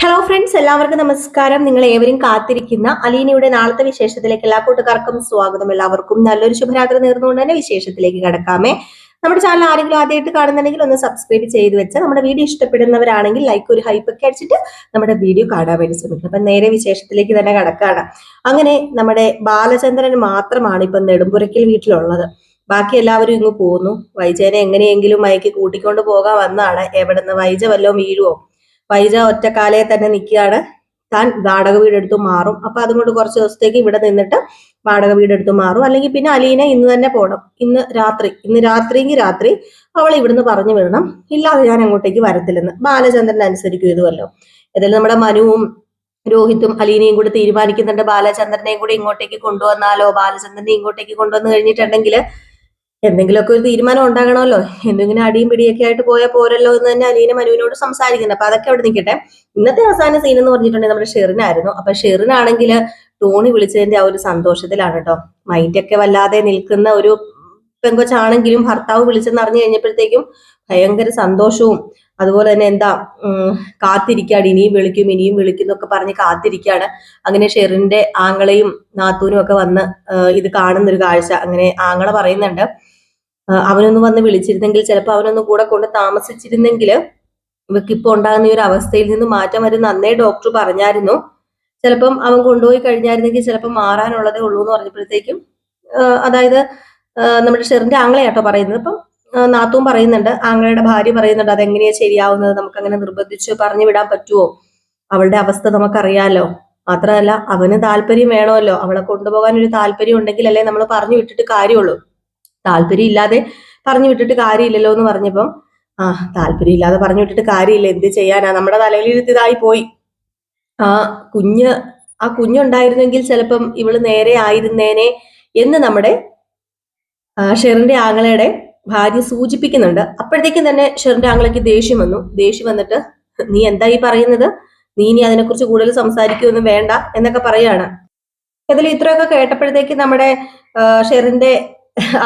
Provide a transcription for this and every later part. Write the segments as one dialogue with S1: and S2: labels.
S1: Hello friends, എല്ലാവർക്കും നമസ്കാരം. നിങ്ങൾ ഏവരും കാത്തിരിക്കുന്ന അലീനയുടെ നാളത്തെ വിശേഷത്തിലേക്ക് എല്ലാ കൂട്ടുകാർക്കും സ്വാഗതം. എല്ലാവർക്കും നല്ലൊരു ശുഭരാത്രി നേർന്നുകൊണ്ട് തന്നെ വിശേഷത്തിലേക്ക് കടക്കാമേ. നമ്മുടെ ചാനൽ ആരെങ്കിലും ആദ്യമായിട്ട് കാണുന്നുണ്ടെങ്കിൽ ഒന്ന് സബ്സ്ക്രൈബ് ചെയ്ത് വെച്ച് നമ്മുടെ വീഡിയോ ഇഷ്ടപ്പെടുന്നവരാണെങ്കിൽ ലൈക്ക് ഒരു ഹൈപ്പ് ഒക്കെ അടിച്ചിട്ട് നമ്മുടെ വീഡിയോ കാണാൻ വേണ്ടി ശ്രമിക്കും. അപ്പൊ നേരെ വിശേഷത്തിലേക്ക് തന്നെ കടക്കാണ്. അങ്ങനെ നമ്മുടെ ബാലചന്ദ്രൻ മാത്രമാണ് ഇപ്പൊ നെടുമ്പുരയ്ക്കൽ വീട്ടിലുള്ളത്. ബാക്കി എല്ലാവരും ഇങ്ങ് പോന്നു. വൈജയനെ എങ്ങനെയെങ്കിലും മയക്കി കൂട്ടിക്കൊണ്ട് പോകാൻ വന്നാണ്. എവിടുന്ന് വൈജ വല്ലതും വീഴുവോ? വൈജ ഒറ്റക്കാലേ തന്നെ നിൽക്കുകയാണ്. താൻ വാടക വീടെടുത്ത് മാറും. അപ്പൊ അതുകൊണ്ട് കുറച്ച് ദിവസത്തേക്ക് ഇവിടെ നിന്നിട്ട് വാടക വീടെടുത്ത് മാറും. അല്ലെങ്കിൽ പിന്നെ അലീന ഇന്ന് തന്നെ പോകണം. ഇന്ന് രാത്രിയെങ്കിൽ രാത്രി അവൾ ഇവിടുന്ന് പറഞ്ഞു വിടണം. ഇല്ലാതെ ഞാൻ അങ്ങോട്ടേക്ക് വരത്തില്ലെന്ന്. ബാലചന്ദ്രൻ അനുസരിക്കും ഇതുവല്ലോ. ഏതായാലും നമ്മുടെ മനുവും രോഹിത്തും അലീനയും കൂടി തീരുമാനിക്കുന്നുണ്ട് ബാലചന്ദ്രനെയും കൂടി ഇങ്ങോട്ടേക്ക് കൊണ്ടുവന്നാലോ. ബാലചന്ദ്രനെ ഇങ്ങോട്ടേക്ക് കൊണ്ടുവന്നു കഴിഞ്ഞിട്ടുണ്ടെങ്കിൽ എന്തെങ്കിലുമൊക്കെ ഒരു തീരുമാനം ഉണ്ടാകണമല്ലോ. എന്തെങ്കിലും അടിയും പിടിയൊക്കെ ആയിട്ട് പോയാൽ പോരല്ലോ എന്ന് തന്നെ അലീന മനുവിനോട് സംസാരിക്കുന്നുണ്ട്. അപ്പൊ അതൊക്കെ അവിടെ നിൽക്കട്ടെ. ഇന്നത്തെ അവസാന സീൻ എന്ന് പറഞ്ഞിട്ടുണ്ടെങ്കിൽ നമ്മുടെ ഷെറിനായിരുന്നു. അപ്പൊ ഷെറിനാണെങ്കിൽ ടോണി വിളിച്ചതിന്റെ ആ ഒരു സന്തോഷത്തിലാണ് കേട്ടോ. മൈൻഡൊക്കെ വല്ലാതെ നിൽക്കുന്ന ഒരു പെങ്കൊച്ചാണെങ്കിലും ഭർത്താവ് വിളിച്ചെന്ന് അറിഞ്ഞു കഴിഞ്ഞപ്പോഴത്തേക്കും ഭയങ്കര സന്തോഷവും അതുപോലെ തന്നെ കാത്തിരിക്കാണ്. ഇനിയും വിളിക്കും എന്നൊക്കെ പറഞ്ഞ് കാത്തിരിക്കാണ്. അങ്ങനെ ഷെറിന്റെ ആങ്ങളെയും നാത്തൂനും ഒക്കെ വന്ന് ഇത് കാണുന്നൊരു കാഴ്ച. അങ്ങനെ ആങ്ങള പറയുന്നുണ്ട്, അവനൊന്ന് വന്ന് വിളിച്ചിരുന്നെങ്കിൽ, ചിലപ്പോൾ അവനൊന്ന് കൂടെ കൊണ്ട് താമസിച്ചിരുന്നെങ്കിൽ ഇവർക്ക് ഇപ്പൊ ഉണ്ടാകുന്ന ഈ ഒരു അവസ്ഥയിൽ നിന്ന് മാറ്റം വരും അന്നേ ഡോക്ടർ പറഞ്ഞായിരുന്നു. ചിലപ്പം അവൻ കൊണ്ടുപോയി കഴിഞ്ഞായിരുന്നെങ്കിൽ ചിലപ്പോൾ മാറാനുള്ളതേ ഉള്ളൂ എന്ന് പറഞ്ഞപ്പോഴത്തേക്കും, അതായത് നമ്മുടെ ഷെറിന്റെ ആങ്ങളെയാട്ടോ പറയുന്നത്. അപ്പം നാത്തും പറയുന്നുണ്ട്, ആങ്ങളയുടെ ഭാര്യ പറയുന്നുണ്ട്, അതെങ്ങനെയാ ശരിയാവുന്നത്, നമുക്ക് അങ്ങനെ നിർബന്ധിച്ച് പറഞ്ഞു വിടാൻ പറ്റുമോ? അവളുടെ അവസ്ഥ നമുക്കറിയാലോ. മാത്രമല്ല അവന് താല്പര്യം വേണമല്ലോ. അവളെ കൊണ്ടുപോകാൻ ഒരു താല്പര്യം ഉണ്ടെങ്കിൽ അല്ലേ നമ്മൾ പറഞ്ഞു വിട്ടിട്ട് കാര്യമുള്ളൂ. താല്പര്യം ഇല്ലാതെ പറഞ്ഞു വിട്ടിട്ട് കാര്യമില്ലല്ലോ എന്ന് പറഞ്ഞപ്പം, താല്പര്യം ഇല്ലാതെ പറഞ്ഞു വിട്ടിട്ട് കാര്യമില്ല, എന്ത് ചെയ്യാനാ, നമ്മുടെ തലയിലിരുത്തിയതായി പോയി. ആ കുഞ്ഞുണ്ടായിരുന്നെങ്കിൽ ചിലപ്പം ഇവള് നേരെ ആയിരുന്നേനെ എന്ന് നമ്മുടെ ഷെറിന്റെ ആങ്ങളയുടെ ഭാര്യ സൂചിപ്പിക്കുന്നുണ്ട്. അപ്പോഴത്തേക്കും തന്നെ ഷെറിന്റെ ആങ്ങളയ്ക്ക് ദേഷ്യം വന്നിട്ട്, നീ എന്താ ഈ പറയുന്നത്, നീ ഇനി അതിനെക്കുറിച്ച് കൂടുതൽ സംസാരിക്കുകയൊന്നും വേണ്ട എന്നൊക്കെ പറയാണ്. ഇതിൽ ഇത്രയൊക്കെ കേട്ടപ്പോഴത്തേക്ക് നമ്മുടെ ഷെറിന്റെ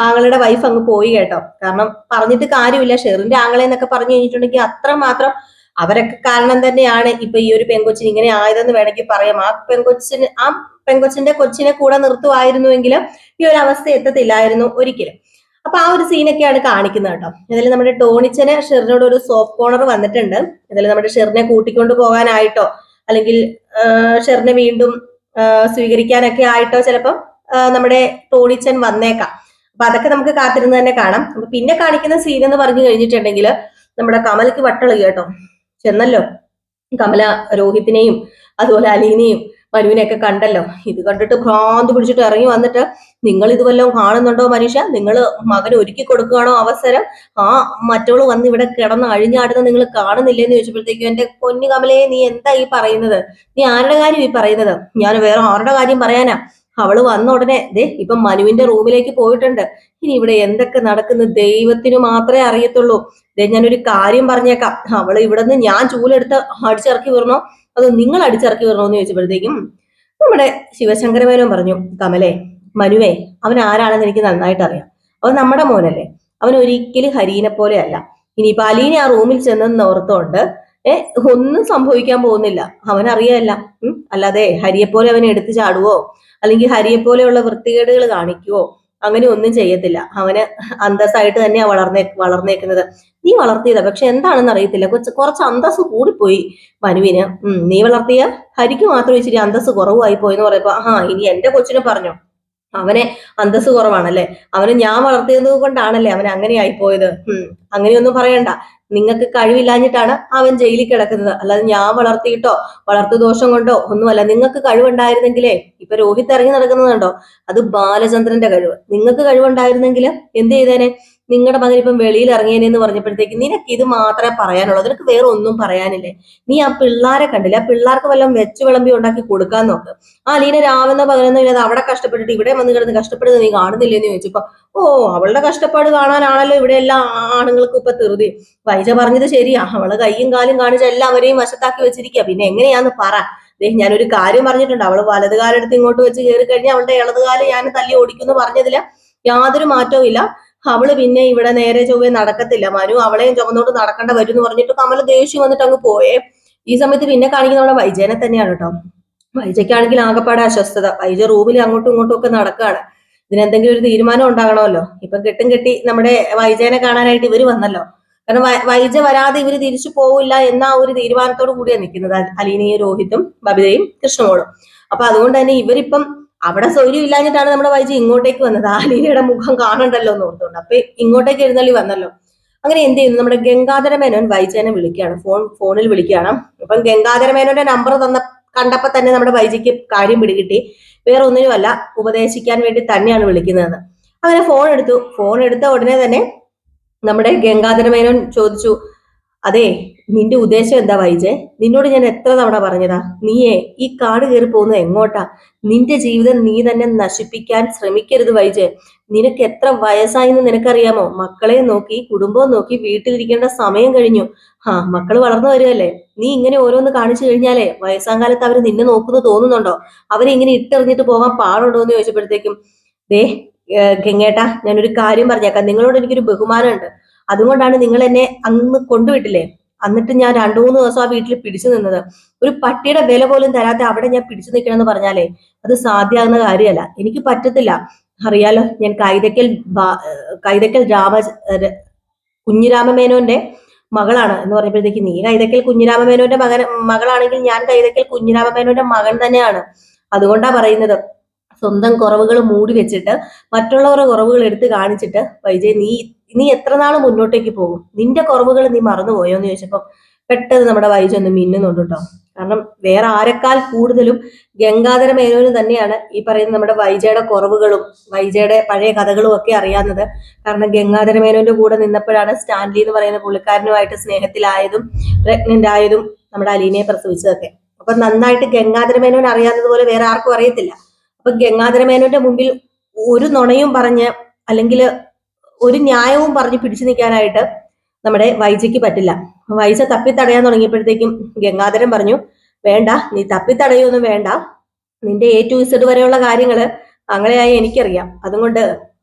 S1: ആങ്ങളുടെ വൈഫ് അങ്ങ് പോയി കേട്ടോ. കാരണം പറഞ്ഞിട്ട് കാര്യമില്ല. ഷെറിന്റെ ആങ്ങളെ എന്നൊക്കെ പറഞ്ഞു കഴിഞ്ഞിട്ടുണ്ടെങ്കിൽ അത്രമാത്രം അവരൊക്കെ കാരണം തന്നെയാണ് ഇപ്പൊ ഈ ഒരു പെങ്കൊച്ചിന് ഇങ്ങനെ ആയതെന്ന് വേണമെങ്കിൽ പറയാം. ആ പെങ്കൊച്ചിന്റെ കൊച്ചിനെ കൂടെ നിർത്തുമായിരുന്നുവെങ്കിൽ ഈ ഒരു അവസ്ഥ എത്തത്തില്ലായിരുന്നു ഒരിക്കലും. അപ്പൊ ആ ഒരു സീനൊക്കെയാണ് കാണിക്കുന്നത് കേട്ടോ. ഇതിൽ നമ്മുടെ ടോണിച്ചന് ഷെറിനോട് ഒരു സോഫ്റ്റ് കോർണർ വന്നിട്ടുണ്ട്. ഇതിൽ നമ്മുടെ ഷെറിനെ കൂട്ടിക്കൊണ്ട് പോകാനായിട്ടോ അല്ലെങ്കിൽ ഷെറിനെ വീണ്ടും സ്വീകരിക്കാനൊക്കെ ആയിട്ടോ ചിലപ്പം നമ്മുടെ ടോണിച്ചൻ വന്നേക്കാം. അപ്പൊ അതൊക്കെ നമുക്ക് കാത്തിരുന്ന് തന്നെ കാണാം. അപ്പൊ പിന്നെ കാണിക്കുന്ന സീൻ എന്ന് പറഞ്ഞു കഴിഞ്ഞിട്ടുണ്ടെങ്കിൽ നമ്മുടെ കമലയ്ക്ക് വട്ടളി കേട്ടോ. ചെന്നല്ലോ കമല രോഹിത്തിനെയും അതുപോലെ അലീനെയും മനുവിനെയൊക്കെ കണ്ടല്ലോ. ഇത് കണ്ടിട്ട് ഭ്രാന്ത് പിടിച്ചിട്ട് ഇറങ്ങി വന്നിട്ട്, നിങ്ങൾ ഇത് വല്ലതും കാണുന്നുണ്ടോ മനുഷ്യ? നിങ്ങൾ മകന് ഒരുക്കി കൊടുക്കുകയാണോ അവസരം? മറ്റോള് വന്ന് ഇവിടെ കിടന്ന് അഴിഞ്ഞാടുന്ന നിങ്ങൾ കാണുന്നില്ലെന്ന് ചോദിച്ചപ്പോഴത്തേക്കും, എന്റെ പൊന്നു കമലയെ, നീ എന്താ ഈ പറയുന്നത്? നീ ആരുടെ കാര്യം ഈ പറയുന്നത്? ഞാൻ വേറെ ആരുടെ കാര്യം പറയാനാ? അവള് വന്ന ഉടനെ ഇപ്പൊ മനുവിന്റെ റൂമിലേക്ക് പോയിട്ടുണ്ട്. ഇനി ഇവിടെ എന്തൊക്കെ നടക്കുന്ന ദൈവത്തിന് മാത്രമേ അറിയത്തുള്ളൂ. ഞാനൊരു കാര്യം പറഞ്ഞേക്കാം, അവള് ഇവിടെ നിന്ന് ഞാൻ ചൂലെടുത്ത് അടിച്ചിറക്കി വരണോ അതോ നിങ്ങൾ അടിച്ചിറക്കി വരണോ എന്ന് ചോദിച്ചപ്പോഴത്തേക്കും നമ്മുടെ ശിവശങ്കരമേനോൻ പറഞ്ഞു, കമലേ, മനുവേ അവൻ ആരാണെന്ന് എനിക്ക് നന്നായിട്ട് അറിയാം. അവൻ നമ്മുടെ മോനല്ലേ. അവൻ ഒരിക്കലും ഹരീനെ പോലെ അല്ല. ഇനിയിപ്പൊ അലീനെ ആ റൂമിൽ ചെന്നെന്ന് ഓർത്തോണ്ട് ഒന്നും സംഭവിക്കാൻ പോകുന്നില്ല. അവനറിയാല്ല. അല്ലാതെ ഹരിയെപ്പോലെ അവൻ എടുത്തു ചാടുവോ അല്ലെങ്കിൽ ഹരിയെ പോലെയുള്ള വൃത്തികേടുകൾ കാണിക്കുവോ അങ്ങനെ ഒന്നും ചെയ്യത്തില്ല. അവന് അന്തസ്സായിട്ട് തന്നെയാ വളർന്നേക്കുന്നത്. നീ വളർത്തിയതാ, പക്ഷെ എന്താണെന്ന് അറിയത്തില്ല, കുറച്ച് അന്തസ് കൂടിപ്പോയി മനുവിന്. നീ വളർത്തിയ ഹരിക്ക് മാത്രം ഇച്ചിരി അന്തസ് കുറവായി പോയെന്ന് പറയുമ്പോ, ഇനി എന്റെ കൊച്ചിനെ പറഞ്ഞോ, അവനെ അന്തസ് കുറവാണല്ലേ, അവന് ഞാൻ വളർത്തിയത് കൊണ്ടാണല്ലേ അവൻ അങ്ങനെ ആയിപ്പോയത്. അങ്ങനെയൊന്നും പറയണ്ട. നിങ്ങൾക്ക് കഴിവില്ലാഞ്ഞിട്ടാണ് അവൻ ജയിലിൽ കിടക്കുന്നത്. അല്ലാതെ ഞാൻ വളർത്തിയിട്ടോ വളർത്തു ദോഷം കൊണ്ടോ ഒന്നുമല്ല. നിങ്ങൾക്ക് കഴിവുണ്ടായിരുന്നെങ്കിലേ, ഇപ്പൊ രോഹിത് ഇറങ്ങി നടക്കുന്നതുണ്ടോ, അത് ബാലചന്ദ്രന്റെ കഴിവ്. നിങ്ങൾക്ക് കഴിവുണ്ടായിരുന്നെങ്കിൽ എന്ത് ചെയ്തേനെ? നിങ്ങളുടെ മകൻ ഇപ്പം വെളിയിൽ ഇറങ്ങിയേനെന്ന് പറഞ്ഞപ്പോഴത്തേക്ക് നിനക്ക് ഇത് മാത്രമേ പറയാനുള്ളൂ, നിനക്ക് വേറെ ഒന്നും പറയാനില്ലേ? നീ ആ പിള്ളേരെ കണ്ടില്ല? ആ പിള്ളേർക്ക് വല്ലതും വെച്ചു വിളമ്പി ഉണ്ടാക്കി കൊടുക്കാൻ നോക്ക്. അലീന രാവെന്ന പകലെന്നോ ഇല്ലാതെ അവിടെ കഷ്ടപ്പെട്ടിട്ട് ഇവിടെ വന്ന് കിടന്ന് കഷ്ടപ്പെടുന്നത് നീ കാണുന്നില്ലെന്ന് ചോദിച്ചപ്പോ, അവളുടെ കഷ്ടപ്പാട് കാണാനാണല്ലോ ഇവിടെ എല്ലാ ആണുങ്ങൾക്കും ഇപ്പൊ ധൃതി. വൈജ പറഞ്ഞത് ശരിയാ, അവള് കയ്യും കാലും കാണിച്ച് എല്ലാവരെയും വശത്താക്കി വെച്ചിരിക്കുക. പിന്നെ എങ്ങനെയാന്ന് പറ. ഞാനൊരു കാര്യം പറഞ്ഞിട്ടുണ്ട്, അവള് വലതുകാലെടുത്ത് ഇങ്ങോട്ട് വെച്ച് കയറി കഴിഞ്ഞാൽ അവളുടെ ഇടതുകാല് ഞാൻ തല്ലി ഓടിക്കുന്നു പറഞ്ഞതില് യാതൊരു മാറ്റവും ഇല്ല. അവള് പിന്നെ ഇവിടെ നേരെ ചൊവ്വേ നടക്കത്തില്ല. മനു അവളെയും ചുമന്നോട്ട് നടക്കേണ്ട വരും എന്ന് പറഞ്ഞിട്ട് കമല ദേഷ്യം വന്നിട്ട് അങ്ങ് പോയേ. ഈ സമയത്ത് പിന്നെ കാണിക്കുന്ന നമ്മുടെ വൈജയനെ തന്നെയാണ് കേട്ടോ. വൈജയ്ക്കാണെങ്കിൽ ആകെപ്പാടെ അസ്വസ്ഥത. വൈജ റൂമിൽ അങ്ങോട്ടും ഇങ്ങോട്ടും ഒക്കെ നടക്കുകയാണ്. ഇതിനെന്തെങ്കിലും ഒരു തീരുമാനം ഉണ്ടാകണമല്ലോ. ഇപ്പൊ കെട്ടും കെട്ടി നമ്മുടെ വൈജയനെ കാണാനായിട്ട് ഇവര് വന്നല്ലോ. കാരണം വൈജ വരാതെ ഇവര് തിരിച്ചു പോവില്ല എന്ന ഒരു തീരുമാനത്തോടു കൂടിയാണ് നിൽക്കുന്നത് അലീനയും രോഹിത്തും ബബിതയും കൃഷ്ണമോളും. അപ്പൊ അതുകൊണ്ട് തന്നെ ഇവരിപ്പം അവിടെ സൗകര്യം ഇല്ലാഞ്ഞിട്ടാണ് നമ്മുടെ വൈജ ഇങ്ങോട്ടേക്ക് വന്നത്. അലീനയുടെ മുഖം കാണണ്ടല്ലോ എന്ന് ഓർത്തുകൊണ്ട്. അപ്പൊ ഇങ്ങോട്ടേക്ക് എഴുന്നള്ളി വന്നല്ലോ. അങ്ങനെ എന്ത് ചെയ്യുന്നു, നമ്മുടെ ഗംഗാധര മേനോൻ വൈജയനെ വിളിക്കുകയാണ്, ഫോണിൽ വിളിക്കുകയാണ്. അപ്പം ഗംഗാധര മേനോന്റെ നമ്പർ കണ്ടപ്പോ തന്നെ നമ്മുടെ വൈജയ്ക്ക് കാര്യം പിടികിട്ടി. വേറെ ഒന്നിനുമല്ല, ഉപദേശിക്കാൻ വേണ്ടി തന്നെയാണ് വിളിക്കുന്നത്. അങ്ങനെ ഫോൺ എടുത്ത ഉടനെ തന്നെ നമ്മുടെ ഗംഗാധര മേനോൻ ചോദിച്ചു, അതെ, നിന്റെ ഉദ്ദേശം എന്താ വൈജയ്? നിന്നോട് ഞാൻ എത്ര തവണ പറഞ്ഞതാ, നീയേ ഈ കാട് കയറി പോകുന്നത് എങ്ങോട്ടാ? നിന്റെ ജീവിതം നീ തന്നെ നശിപ്പിക്കാൻ ശ്രമിക്കരുത് വൈജയ്. നിനക്ക് എത്ര വയസ്സായെന്ന് നിനക്കറിയാമോ? മക്കളെ നോക്കി കുടുംബവും നോക്കി വീട്ടിലിരിക്കേണ്ട സമയം കഴിഞ്ഞു. മക്കൾ വളർന്നു വരുമല്ലേ. നീ ഇങ്ങനെ ഓരോന്ന് കാണിച്ചു കഴിഞ്ഞാലേ വയസ്സാം കാലത്ത് അവര് നിന്നെ നോക്കുന്നു തോന്നുന്നുണ്ടോ? അവരെ ഇങ്ങനെ ഇട്ടെറിഞ്ഞിട്ട് പോകാൻ പാടുണ്ടോ എന്ന് ചോദിച്ചപ്പോഴത്തേക്കും, ദേ ഗംഗേട്ടാ, ഞാനൊരു കാര്യം പറഞ്ഞേക്കാം. നിങ്ങളോട് എനിക്കൊരു ബഹുമാനമുണ്ട്. അതുകൊണ്ടാണ് നിങ്ങൾ എന്നെ അന്ന് കൊണ്ടുവിട്ടില്ലേ, എന്നിട്ട് ഞാൻ 2-3 ദിവസം ആ വീട്ടിൽ പിടിച്ചു നിന്നത്. ഒരു പട്ടിയുടെ വില പോലും തരാതെ അവിടെ ഞാൻ പിടിച്ചു നിൽക്കണമെന്ന് പറഞ്ഞാലേ അത് സാധ്യമാകുന്ന കാര്യമല്ല. എനിക്ക് പറ്റത്തില്ല. അറിയാലോ, ഞാൻ കൈതക്കൽ കുഞ്ഞിരാമമേനോന്റെ മകളാണ് എന്ന് പറഞ്ഞപ്പോഴത്തേക്ക്, നീ കൈതക്കൽ കുഞ്ഞിരാമമേനോന്റെ മകളാണെങ്കിൽ ഞാൻ കൈതക്കൽ കുഞ്ഞിരാമമേനോന്റെ മകൻ തന്നെയാണ്. അതുകൊണ്ടാ പറയുന്നത്, സ്വന്തം കുറവുകൾ മൂടി വെച്ചിട്ട് മറ്റുള്ളവരുടെ കുറവുകൾ എടുത്ത് കാണിച്ചിട്ട് വൈജയ് നീ എത്ര നാൾ മുന്നോട്ടേക്ക് പോകും? നിന്റെ കുറവുകൾ നീ മറന്നുപോയോ എന്ന് ചോദിച്ചപ്പോ പെട്ടെന്ന് നമ്മുടെ വൈജ ഒന്ന് മിന്നുന്നുണ്ട് കേട്ടോ. കാരണം വേറെ ആരെക്കാൾ കൂടുതലും ഗംഗാധര മേനോന് തന്നെയാണ് ഈ പറയുന്ന നമ്മുടെ വൈജയുടെ കുറവുകളും വൈജയുടെ പഴയ കഥകളും ഒക്കെ അറിയാവുന്നത്. കാരണം ഗംഗാധര മേനോന്റെ കൂടെ നിന്നപ്പോഴാണ് സ്റ്റാൻലി എന്ന് പറയുന്ന പുള്ളിക്കാരനുമായിട്ട് സ്നേഹത്തിലായതും പ്രഗ്നന്റ് ആയതും നമ്മുടെ അലീനയെ പ്രസവിച്ചതൊക്കെ. അപ്പൊ നന്നായിട്ട് ഗംഗാധര മേനോൻ അറിയാവുന്നത് പോലെ വേറെ ആർക്കും അറിയത്തില്ല. അപ്പൊ ഗംഗാധര മേനോന്റെ മുമ്പിൽ ഒരു നുണയും പറഞ്ഞ് അല്ലെങ്കിൽ ഒരു ന്യായവും പറഞ്ഞ് പിടിച്ചു നിൽക്കാനായിട്ട് നമ്മുടെ വൈജയ്ക്ക് പറ്റില്ല. വൈജ തപ്പിത്തടയാൻ തുടങ്ങിയപ്പോഴത്തേക്കും ഗംഗാധരൻ പറഞ്ഞു, വേണ്ട, നീ തപ്പിത്തടയൊന്നും വേണ്ട. നിന്റെ A to Z വരെയുള്ള കാര്യങ്ങള് അങ്ങനെയായി എനിക്കറിയാം. അതുകൊണ്ട്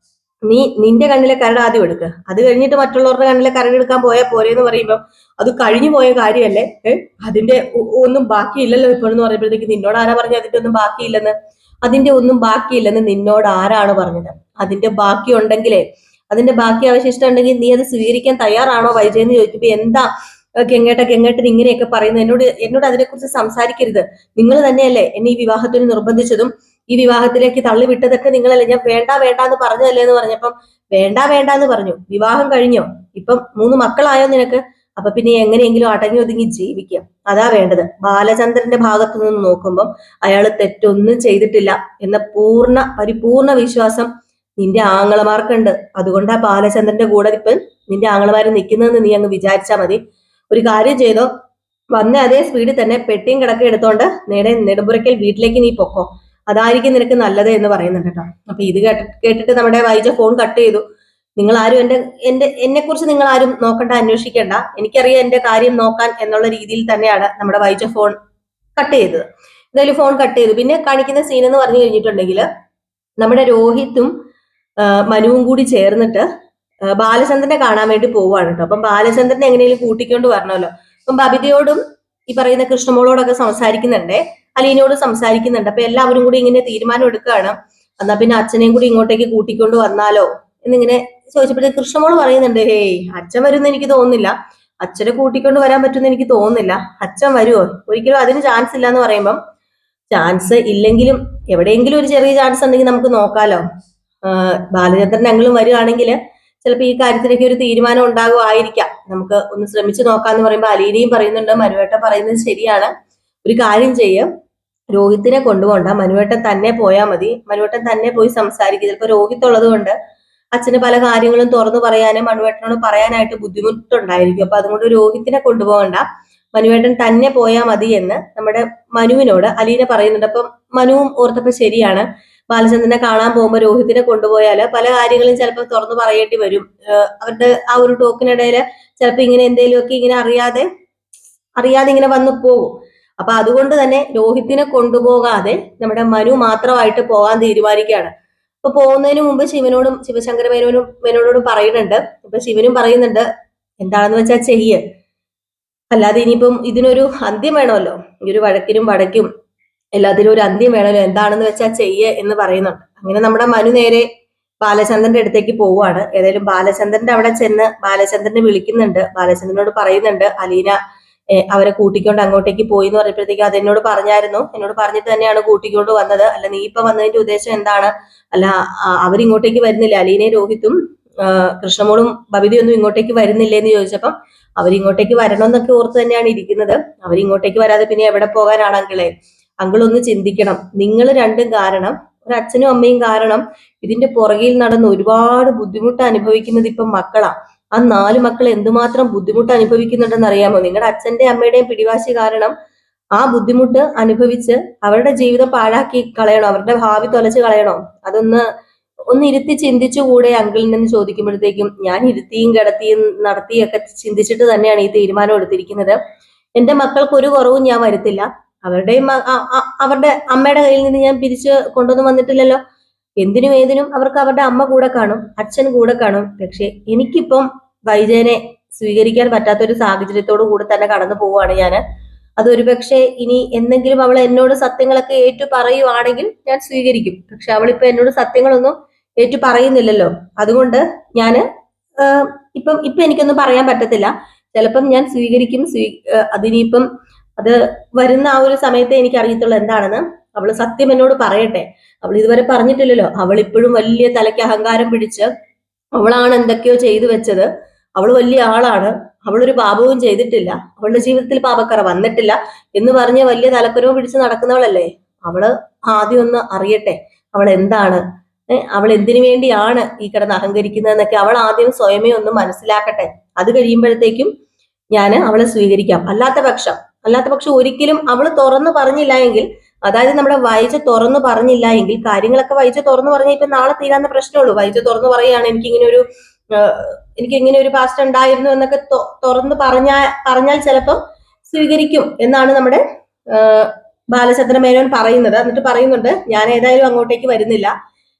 S1: നീ നിന്റെ കണ്ണിലെ കരട് ആദ്യം എടുക്കുക. അത് കഴിഞ്ഞിട്ട് മറ്റുള്ളവരുടെ കണ്ണിലെ കരടെടുക്കാൻ പോയാൽ പോരെന്ന് പറയുമ്പോൾ അത് കഴിഞ്ഞു പോയ കാര്യമല്ലേ. അതിന്റെ ഒന്നും ബാക്കിയില്ലല്ലോ ഇപ്പോഴെന്ന് പറയുമ്പോഴത്തേക്ക്, നിന്നോട് ആരാ പറഞ്ഞു അതിന്റെ ഒന്നും ബാക്കിയില്ലെന്ന്? അതിന്റെ ഒന്നും ബാക്കിയില്ലെന്ന് നിന്നോട് ആരാണ് പറഞ്ഞത്? അതിന്റെ ബാക്കി ഉണ്ടെങ്കിലേ, അതിന്റെ ബാക്കി അവശിഷ്ടം ഉണ്ടെങ്കിൽ നീ അത് സ്വീകരിക്കാൻ തയ്യാറാണോ വൈജയ് എന്ന് ചോദിക്കുമ്പോ, എന്താ ഗംഗേട്ടൻ ഇങ്ങനെയൊക്കെ പറയുന്നത്? എന്നോട് അതിനെക്കുറിച്ച് സംസാരിക്കരുത്. നിങ്ങൾ തന്നെയല്ലേ എന്നെ ഈ വിവാഹത്തിന് നിർബന്ധിച്ചതും ഈ വിവാഹത്തിലേക്ക് തള്ളിവിട്ടതൊക്കെ നിങ്ങളല്ലേ. ഞാൻ വേണ്ട എന്ന് പറഞ്ഞതല്ലേ എന്ന് പറഞ്ഞപ്പം വേണ്ട എന്ന് പറഞ്ഞു. വിവാഹം കഴിഞ്ഞോ? ഇപ്പം 3 മക്കളായോ നിനക്ക്? അപ്പൊ പിന്നെ എങ്ങനെയെങ്കിലും അടങ്ങി ഒതുങ്ങി ജീവിക്കാം, അതാ വേണ്ടത്. ബാലചന്ദ്രന്റെ ഭാഗത്തു നിന്ന് നോക്കുമ്പം അയാൾ തെറ്റൊന്നും ചെയ്തിട്ടില്ല എന്ന പരിപൂർണ വിശ്വാസം നിന്റെ ആങ്ങളമാർക്കുണ്ട്. അതുകൊണ്ടാ ബാലചന്ദ്രന്റെ കൂടെ ഇപ്പം നിന്റെ ആങ്ങളമാര് നിൽക്കുന്നതെന്ന് നീ അങ്ങ് വിചാരിച്ചാ മതി. ഒരു കാര്യം ചെയ്തോ, വന്ന അതേ സ്പീഡിൽ തന്നെ പെട്ടിയും കിടക്ക എടുത്തോണ്ട് നേരെ നെടുമ്പുരയ്ക്കൽ വീട്ടിലേക്ക് നീ പൊക്കോ. അതായിരിക്കും നിനക്ക് നല്ലത് എന്ന് പറയുന്നുണ്ട് കേട്ടോ. അപ്പൊ ഇത് കേട്ടിട്ട് നമ്മുടെ വൈജ ഫോൺ കട്ട് ചെയ്തു. നിങ്ങൾ ആരും എന്നെ കുറിച്ച് നിങ്ങൾ ആരും നോക്കണ്ട, അന്വേഷിക്കേണ്ട. എനിക്കറിയാം എന്റെ കാര്യം നോക്കാൻ എന്നുള്ള രീതിയിൽ തന്നെയാണ് നമ്മുടെ വൈജ ഫോൺ കട്ട് ചെയ്തത്. എന്തായാലും ഫോൺ കട്ട് ചെയ്തു. പിന്നെ കാണിക്കുന്ന സീൻ എന്ന് പറഞ്ഞു കഴിഞ്ഞിട്ടുണ്ടെങ്കിൽ, നമ്മുടെ രോഹിത്തും മനുവും കൂടി ചേർന്നിട്ട് ബാലചന്ദ്രനെ കാണാൻ വേണ്ടി പോവുകയാണ് കേട്ടോ. അപ്പം ബാലചന്ദ്രനെ എങ്ങനെയും കൂട്ടിക്കൊണ്ട് വരണമല്ലോ. അപ്പം ബബിതയോടും ഈ പറയുന്ന കൃഷ്ണമോളോടൊക്കെ സംസാരിക്കുന്നുണ്ട്, അലീനയോട് സംസാരിക്കുന്നുണ്ട്. അപ്പൊ എല്ലാവരും കൂടി ഇങ്ങനെ തീരുമാനം എടുക്കുകയാണ്, എന്നാ പിന്നെ അച്ഛനെയും കൂടി ഇങ്ങോട്ടേക്ക് കൂട്ടിക്കൊണ്ട് വന്നാലോ എന്നിങ്ങനെ ചോദിച്ചപ്പോഴത്തേക്ക് കൃഷ്ണമോള് പറയുന്നുണ്ട്, ഹേയ്, അച്ഛൻ വരുമെന്ന് എനിക്ക് തോന്നുന്നില്ല. അച്ഛനെ കൂട്ടിക്കൊണ്ട് വരാൻ പറ്റുമെന്ന് എനിക്ക് തോന്നുന്നില്ല. അച്ഛൻ വരുമോ? ഒരിക്കലും അതിന് ചാൻസ് ഇല്ല എന്ന് പറയുമ്പം, ചാൻസ് ഇല്ലെങ്കിലും എവിടെയെങ്കിലും ഒരു ചെറിയ ചാൻസ് ഉണ്ടെങ്കിൽ നമുക്ക് നോക്കാലോ. ബാലചന്ദ്രൻ ഞങ്ങളും വരികയാണെങ്കിൽ ചിലപ്പോൾ ഈ കാര്യത്തിലേക്ക് ഒരു തീരുമാനം ഉണ്ടാകുമായിരിക്കാം, നമുക്ക് ഒന്ന് ശ്രമിച്ചു നോക്കാന്ന് പറയുമ്പോൾ അലീനയും പറയുന്നുണ്ട്, മനുവേട്ടൻ പറയുന്നത് ശരിയാണ്, ഒരു കാര്യം ചെയ്യും, രോഹിത്തിനെ കൊണ്ടുപോകണ്ട, മനുവേട്ടൻ തന്നെ പോയാൽ മതി, മനുവേട്ടൻ തന്നെ പോയി സംസാരിക്കുക. ചിലപ്പോൾ രോഹിത് ഉള്ളത് കൊണ്ട് അച്ഛന് പല കാര്യങ്ങളും തുറന്നു പറയാനും മനുവേട്ടനോട് പറയാനായിട്ട് ബുദ്ധിമുട്ടുണ്ടായിരിക്കും. അപ്പൊ അതുകൊണ്ട് രോഹിത്തിനെ കൊണ്ടുപോകണ്ട, മനുവേട്ടൻ തന്നെ പോയാൽ മതി എന്ന് നമ്മുടെ മനുവിനോട് അലീന പറയുന്നുണ്ട്. അപ്പം മനുവും ഓർത്തപ്പോ ശരിയാണ്, ബാലചന്ദ്രനെ കാണാൻ പോകുമ്പോൾ രോഹിത്തിനെ കൊണ്ടുപോയാല് പല കാര്യങ്ങളും ചിലപ്പോൾ തുറന്നു പറയേണ്ടി വരും. അവരുടെ ആ ഒരു ടോക്കിനിടയിൽ ചിലപ്പോൾ ഇങ്ങനെ എന്തെങ്കിലുമൊക്കെ ഇങ്ങനെ അറിയാതെ ഇങ്ങനെ വന്നു പോകും. അപ്പൊ അതുകൊണ്ട് തന്നെ രോഹിത്തിനെ കൊണ്ടുപോകാതെ നമ്മുടെ മനു മാത്രമായിട്ട് പോകാൻ തീരുമാനിക്കുകയാണ്. അപ്പൊ പോകുന്നതിന് മുമ്പ് ശിവനോടും ശിവശങ്കര മേനോനോടും പറയുന്നുണ്ട്. അപ്പൊ ശിവനും പറയുന്നുണ്ട്, എന്താണെന്ന് വെച്ചാൽ ചെയ്യ്, അല്ലാതെ ഇനിയിപ്പം ഇതിനൊരു അന്ത്യം വേണമല്ലോ, ഈ ഒരു വഴക്കിനും വടക്കും എല്ലാത്തിനും ഒരു അന്ത്യം വേണമല്ലോ, എന്താണെന്ന് വെച്ചാൽ ചെയ്യേ എന്ന് പറയുന്നുണ്ട്. അങ്ങനെ നമ്മുടെ മനു നേരെ ബാലചന്ദ്രന്റെ അടുത്തേക്ക് പോവുകയാണ്. ഏതായാലും ബാലചന്ദ്രന്റെ അവിടെ ചെന്ന് ബാലചന്ദ്രനെ വിളിക്കുന്നുണ്ട്. ബാലചന്ദ്രനോട് പറയുന്നുണ്ട് അലീന അവരെ കൂട്ടിക്കൊണ്ട് അങ്ങോട്ടേക്ക് പോയി എന്ന് പറഞ്ഞപ്പോഴത്തേക്ക് അതെന്നോട് പറഞ്ഞായിരുന്നു, എന്നോട് പറഞ്ഞിട്ട് തന്നെയാണ് കൂട്ടിക്കൊണ്ട് വന്നത്. അല്ല നീ ഇപ്പൊ വന്നതിന്റെ ഉദ്ദേശം എന്താണ്? അല്ല അവരിങ്ങോട്ടേക്ക് വരുന്നില്ല, അലീനയും രോഹിത്തും കൃഷ്ണമോളും ബബിതയൊന്നും ഇങ്ങോട്ടേക്ക് വരുന്നില്ലേ എന്ന് ചോദിച്ചപ്പം അവരിങ്ങോട്ടേക്ക് വരണമെന്നൊക്കെ ഓർത്ത് തന്നെയാണ് ഇരിക്കുന്നത്. അവരിങ്ങോട്ടേക്ക് വരാതെ പിന്നെ എവിടെ പോകാനാണ് അങ്കിളെ? അങ്കിളൊന്ന് ചിന്തിക്കണം. നിങ്ങൾ രണ്ടും കാരണം, ഒരു അച്ഛനും അമ്മയും കാരണം ഇതിന്റെ പുറകിൽ നടന്ന് ഒരുപാട് ബുദ്ധിമുട്ട് അനുഭവിക്കുന്നത് ഇപ്പം മക്കളാ. ആ 4 മക്കൾ എന്തുമാത്രം ബുദ്ധിമുട്ട് അനുഭവിക്കുന്നുണ്ടെന്ന് അറിയാമോ? നിങ്ങളുടെ അച്ഛന്റെ അമ്മയുടെയും പിടിവാശി കാരണം ആ ബുദ്ധിമുട്ട് അനുഭവിച്ച് അവരുടെ ജീവിതം പാഴാക്കി കളയണോ? അവരുടെ ഭാവി തൊലച്ച് കളയണോ? ഒന്ന് ഇരുത്തി ചിന്തിച്ചുകൂടെ അങ്കിളിൽ നിന്ന് ചോദിക്കുമ്പോഴത്തേക്കും ഞാൻ ഇരുത്തിയും കിടത്തിയും നടത്തിയും ഒക്കെ ചിന്തിച്ചിട്ട് തന്നെയാണ് ഈ തീരുമാനം എടുത്തിരിക്കുന്നത്. എന്റെ മക്കൾക്ക് ഒരു കുറവും ഞാൻ വരുത്തില്ല. അവരുടെയും അവരുടെ അമ്മയുടെ കയ്യിൽ നിന്ന് ഞാൻ പിരിച്ച് കൊണ്ടൊന്നും വന്നിട്ടില്ലല്ലോ. എന്തിനും ഏതിനും അവർക്ക് അവരുടെ അമ്മ കൂടെ കാണും, അച്ഛൻ കൂടെ കാണും. പക്ഷെ എനിക്കിപ്പം വൈജയനെ സ്വീകരിക്കാൻ പറ്റാത്തൊരു സാഹചര്യത്തോടു കൂടെ തന്നെ കടന്നു പോവുകയാണ് ഞാൻ. അതൊരു പക്ഷേ ഇനി എന്തെങ്കിലും അവൾ എന്നോട് സത്യങ്ങളൊക്കെ ഏറ്റു പറയുവാണെങ്കിൽ ഞാൻ സ്വീകരിക്കും. പക്ഷെ അവളിപ്പോ എന്നോട് സത്യങ്ങളൊന്നും ഏറ്റു പറയുന്നില്ലല്ലോ. അതുകൊണ്ട് ഞാന് ഇപ്പൊ എനിക്കൊന്നും പറയാൻ പറ്റത്തില്ല. ചിലപ്പം ഞാൻ സ്വീകരിക്കും. അതിനിപ്പം അത് വരുന്ന ആ ഒരു സമയത്തെ എനിക്ക് അറിയത്തുള്ളൂ എന്താണെന്ന്. അവള് സത്യം എന്നോട് പറയട്ടെ. അവൾ ഇതുവരെ പറഞ്ഞിട്ടില്ലല്ലോ. അവൾ ഇപ്പോഴും വലിയ തലയ്ക്ക് അഹങ്കാരം പിടിച്ച് അവളാണ് എന്തൊക്കെയോ ചെയ്തു വെച്ചത്, അവൾ വലിയ ആളാണ്, അവളൊരു പാപവും ചെയ്തിട്ടില്ല, അവളുടെ ജീവിതത്തിൽ പാപക്കറ വന്നിട്ടില്ല എന്ന് പറഞ്ഞ് വലിയ തലക്കരവും പിടിച്ച് നടക്കുന്നവളല്ലേ. അവള് ആദ്യം ഒന്ന് അറിയട്ടെ അവൾ എന്താണ്, അവൾ എന്തിനു വേണ്ടിയാണ് ഈ കിടന്ന് അഹങ്കരിക്കുന്നതെന്നൊക്കെ അവൾ ആദ്യം സ്വയമേ ഒന്ന് മനസ്സിലാക്കട്ടെ. അത് കഴിയുമ്പോഴത്തേക്കും ഞാൻ അവളെ സ്വീകരിക്കാം. അല്ലാത്ത പക്ഷം ഒരിക്കലും അവൾ തുറന്നു പറഞ്ഞില്ല എങ്കിൽ, അതായത് നമ്മുടെ വൈജ തുറന്നു പറഞ്ഞില്ല എങ്കിൽ, കാര്യങ്ങളൊക്കെ വൈജ തുറന്നു പറഞ്ഞാൽ ഇപ്പൊ നാളെ തീരാവുന്ന പ്രശ്നമുള്ളൂ. വൈജ തുറന്നു പറയുകയാണ് എനിക്ക് ഇങ്ങനെ ഒരു പാസ്റ്റ് ഉണ്ടായിരുന്നു എന്നൊക്കെ തുറന്ന് പറഞ്ഞാൽ ചിലപ്പം സ്വീകരിക്കും എന്നാണ് നമ്മുടെ ബാലചന്ദ്ര മേനോൻ പറയുന്നത്. എന്നിട്ട് പറയുന്നുണ്ട് ഞാൻ ഏതായാലും അങ്ങോട്ടേക്ക് വരുന്നില്ല,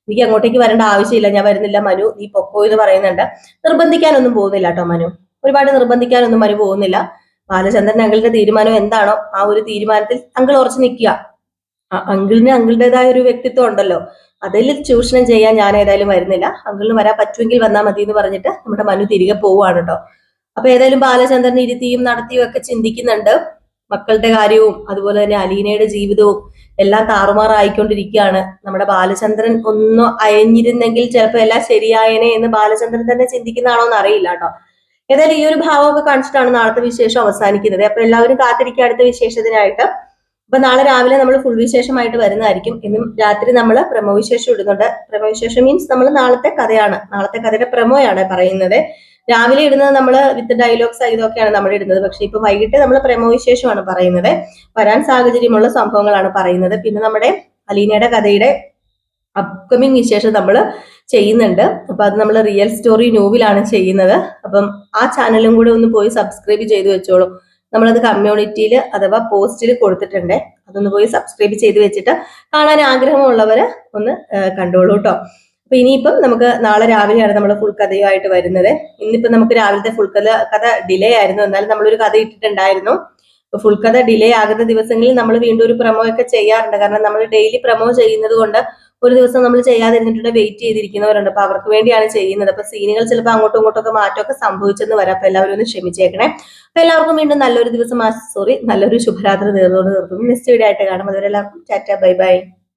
S1: എനിക്ക് അങ്ങോട്ടേക്ക് വരേണ്ട ആവശ്യമില്ല, ഞാൻ വരുന്നില്ല മനു, നീ പൊക്കോ എന്ന് പറയുന്നുണ്ട്. നിർബന്ധിക്കാനൊന്നും പോകുന്നില്ല കേട്ടോ മനു, ഒരുപാട് നിർബന്ധിക്കാനൊന്നും മനു പോകുന്നില്ല. ബാലചന്ദ്രൻ അങ്കിളിന്റെ തീരുമാനം എന്താണോ ആ ഒരു തീരുമാനത്തിൽ അങ്കിൾ ഉറച്ചു നിൽക്കുക. അങ്കിളിന് അങ്കിളുടേതായ ഒരു വ്യക്തിത്വം ഉണ്ടല്ലോ, അതിൽ ചൂഷണം ചെയ്യാൻ ഞാൻ ഏതായാലും വരുന്നില്ല. അങ്കിളിന് വരാൻ പറ്റുമെങ്കിൽ വന്നാൽ മതി എന്ന് പറഞ്ഞിട്ട് നമ്മുടെ മനു തിരികെ പോവുകയാണ് കേട്ടോ. അപ്പൊ ഏതായാലും ബാലചന്ദ്രൻ ഇരുത്തിയും നടത്തിയും ഒക്കെ ചിന്തിക്കുന്നുണ്ട്. മക്കളുടെ കാര്യവും അതുപോലെ തന്നെ അലീനയുടെ ജീവിതവും എല്ലാം താറുമാറായിക്കൊണ്ടിരിക്കുകയാണ്. നമ്മുടെ ബാലചന്ദ്രൻ ഒന്ന് അയഞ്ഞിരുന്നെങ്കിൽ ചിലപ്പോൾ എല്ലാം ശരിയായനെ എന്ന് ബാലചന്ദ്രൻ തന്നെ ചിന്തിക്കുന്നതാണോ എന്ന് അറിയില്ല കേട്ടോ. ഏതായാലും ഈ ഒരു ഭാവമൊക്കെ കാണിച്ചിട്ടാണ് നാളത്തെ വിശേഷം അവസാനിക്കുന്നത്. അപ്പൊ എല്ലാവരും കാത്തിരിക്കുക അടുത്ത വിശേഷത്തിനായിട്ട്. അപ്പൊ നാളെ രാവിലെ നമ്മൾ ഫുൾ വിശേഷമായിട്ട് വരുന്നതായിരിക്കും. ഇന്നും രാത്രി നമ്മൾ പ്രമോ വിശേഷം ഇടുന്നുണ്ട്. പ്രമോ വിശേഷം മീൻസ് നമ്മൾ നാളത്തെ കഥയാണ്, നാളത്തെ കഥയുടെ പ്രമോയാണ് പറയുന്നത്. രാവിലെ ഇടുന്നത് നമ്മൾ വിത്ത് ഡയലോഗ്സ് ഇതൊക്കെയാണ് നമ്മൾ ഇടുന്നത്. പക്ഷെ ഇപ്പൊ വൈകിട്ട് നമ്മൾ പ്രമോ വിശേഷമാണ് പറയുന്നത്. വരാൻ സാഹചര്യമുള്ള സംഭവങ്ങളാണ് പറയുന്നത്. പിന്നെ നമ്മുടെ അലീനയുടെ കഥയുടെ അപ്കമിങ് വിശേഷം നമ്മൾ ചെയ്യുന്നുണ്ട്. അപ്പൊ അത് നമ്മൾ റിയൽ സ്റ്റോറി ന്യൂവിലാണ് ചെയ്യുന്നത്. അപ്പം ആ ചാനലും കൂടെ ഒന്ന് പോയി സബ്സ്ക്രൈബ് ചെയ്ത് വെച്ചോളൂ. നമ്മളത് കമ്മ്യൂണിറ്റിയിൽ അഥവാ പോസ്റ്റിൽ കൊടുത്തിട്ടുണ്ട്. അതൊന്ന് പോയി സബ്സ്ക്രൈബ് ചെയ്ത് വെച്ചിട്ട് കാണാൻ ആഗ്രഹമുള്ളവര് ഒന്ന് കണ്ടോളൂ കേട്ടോ. അപ്പൊ ഇനിയിപ്പം നമുക്ക് നാളെ രാവിലെയാണ് നമ്മൾ ഫുൾ കഥയുമായിട്ട് വരുന്നത്. ഇന്നിപ്പം നമുക്ക് രാവിലത്തെ ഫുൾ കഥ ഡിലേ ആയിരുന്നു, എന്നാലും നമ്മളൊരു കഥ ഇട്ടിട്ടുണ്ടായിരുന്നു. ഫുൾ കഥ ഡിലേ ആകുന്ന ദിവസങ്ങളിൽ നമ്മൾ വീണ്ടും ഒരു പ്രമോ ഒക്കെ ചെയ്യാറുണ്ട്. കാരണം നമ്മൾ ഡെയിലി പ്രമോ ചെയ്യുന്നത് കൊണ്ട് ഒരു ദിവസം നമ്മൾ ചെയ്യാതിരുന്നിട്ടുണ്ട് വെയിറ്റ് ചെയ്തിരിക്കുന്നവരുണ്ട്. അപ്പൊ അവർക്ക് വേണ്ടിയാണ് ചെയ്യുന്നത്. അപ്പൊ സീനുകൾ ചിലപ്പോൾ അങ്ങോട്ടും ഇങ്ങോട്ടും ഒക്കെ മാറ്റമൊക്കെ സംഭവിച്ചെന്ന് വരാം. അപ്പൊ എല്ലാവരും ഒന്ന് ക്ഷമിച്ചേക്കണേ. അപ്പൊ എല്ലാവർക്കും വീണ്ടും നല്ലൊരു ദിവസം, നല്ലൊരു ശുഭരാത്രി നേർന്നുകൊണ്ട് നിർത്തുന്നു. നെക്സ്റ്റ് വീഡിയോ ആയിട്ട് കാണാം. അതുവരെ എല്ലാവർക്കും ടാറ്റ ബൈ ബൈ.